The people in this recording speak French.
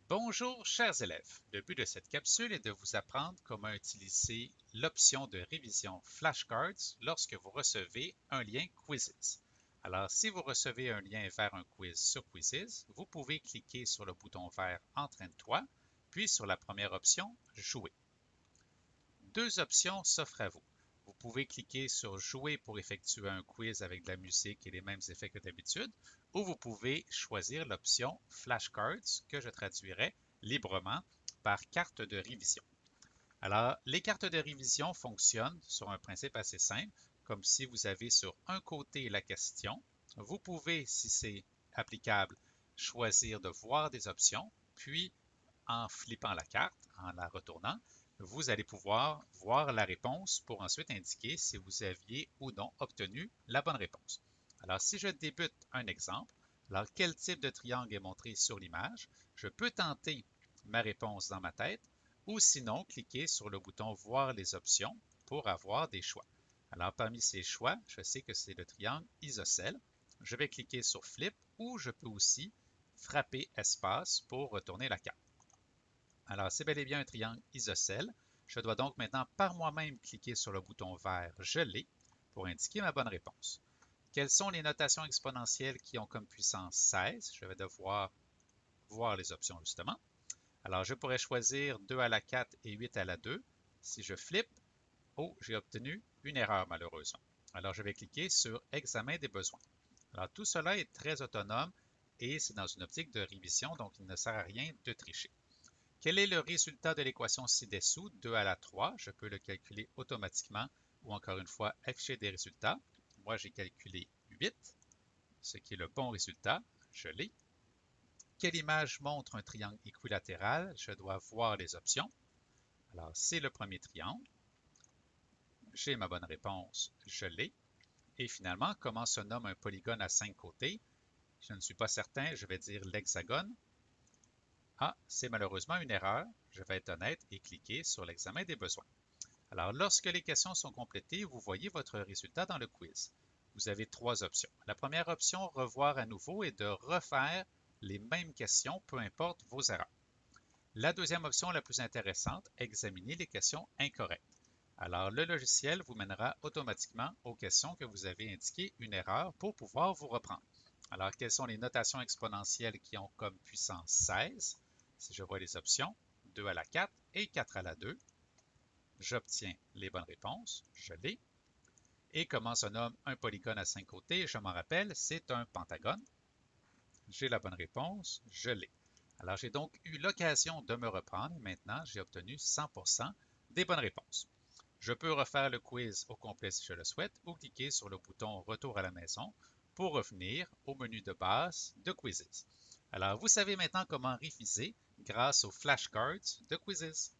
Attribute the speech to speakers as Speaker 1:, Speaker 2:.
Speaker 1: Bonjour chers élèves, le but de cette capsule est de vous apprendre comment utiliser l'option de révision flashcards lorsque vous recevez un lien Quizzes. Alors si vous recevez un lien vers un quiz sur Quizzes, vous pouvez cliquer sur le bouton vert Entraîne-toi, puis sur la première option Jouer. Deux options s'offrent à vous. Vous pouvez cliquer sur Jouer pour effectuer un quiz avec de la musique et les mêmes effets que d'habitude, ou vous pouvez choisir l'option Flashcards que je traduirai librement par carte de révision. Alors, les cartes de révision fonctionnent sur un principe assez simple, comme si vous avez sur un côté la question, vous pouvez, si c'est applicable, choisir de voir des options, puis en flippant la carte, en la retournant, vous allez pouvoir voir la réponse pour ensuite indiquer si vous aviez ou non obtenu la bonne réponse. Alors, si je débute un exemple, alors quel type de triangle est montré sur l'image? Je peux tenter ma réponse dans ma tête ou sinon cliquer sur le bouton Voir les options pour avoir des choix. Alors, parmi ces choix, je sais que c'est le triangle isocèle. Je vais cliquer sur Flip ou je peux aussi frapper espace pour retourner la carte. Alors, c'est bel et bien un triangle isocèle. Je dois donc maintenant par moi-même cliquer sur le bouton vert Je l'ai pour indiquer ma bonne réponse. Quelles sont les notations exponentielles qui ont comme puissance 16? Je vais devoir voir les options justement. Alors, je pourrais choisir 2 à la 4 et 8 à la 2. Si je flippe, oh, j'ai obtenu une erreur malheureusement. Alors, je vais cliquer sur Examen des besoins. Alors, tout cela est très autonome et c'est dans une optique de révision, donc il ne sert à rien de tricher. Quel est le résultat de l'équation ci-dessous? 2 à la 3, je peux le calculer automatiquement ou encore une fois afficher des résultats. Moi, j'ai calculé 8, ce qui est le bon résultat. Je l'ai. Quelle image montre un triangle équilatéral? Je dois voir les options. Alors, c'est le premier triangle. J'ai ma bonne réponse. Je l'ai. Et finalement, comment se nomme un polygone à 5 côtés? Je ne suis pas certain, je vais dire l'hexagone. Ah, c'est malheureusement une erreur. Je vais être honnête et cliquer sur l'examen des besoins. Alors, lorsque les questions sont complétées, vous voyez votre résultat dans le quiz. Vous avez trois options. La première option, revoir à nouveau, est de refaire les mêmes questions, peu importe vos erreurs. La deuxième option, la plus intéressante, examiner les questions incorrectes. Alors, le logiciel vous mènera automatiquement aux questions que vous avez indiquées une erreur pour pouvoir vous reprendre. Alors, quelles sont les notations exponentielles qui ont comme puissance 16? Si je vois les options, 2 à la 4 et 4 à la 2. J'obtiens les bonnes réponses, je l'ai. Et comment se nomme un polygone à 5 côtés? Je m'en rappelle, c'est un pentagone. J'ai la bonne réponse, je l'ai. Alors j'ai donc eu l'occasion de me reprendre et maintenant j'ai obtenu 100% des bonnes réponses. Je peux refaire le quiz au complet si je le souhaite ou cliquer sur le bouton Retour à la maison pour revenir au menu de base de Quizzes. Alors vous savez maintenant comment réviser grâce aux flashcards de Quizzes.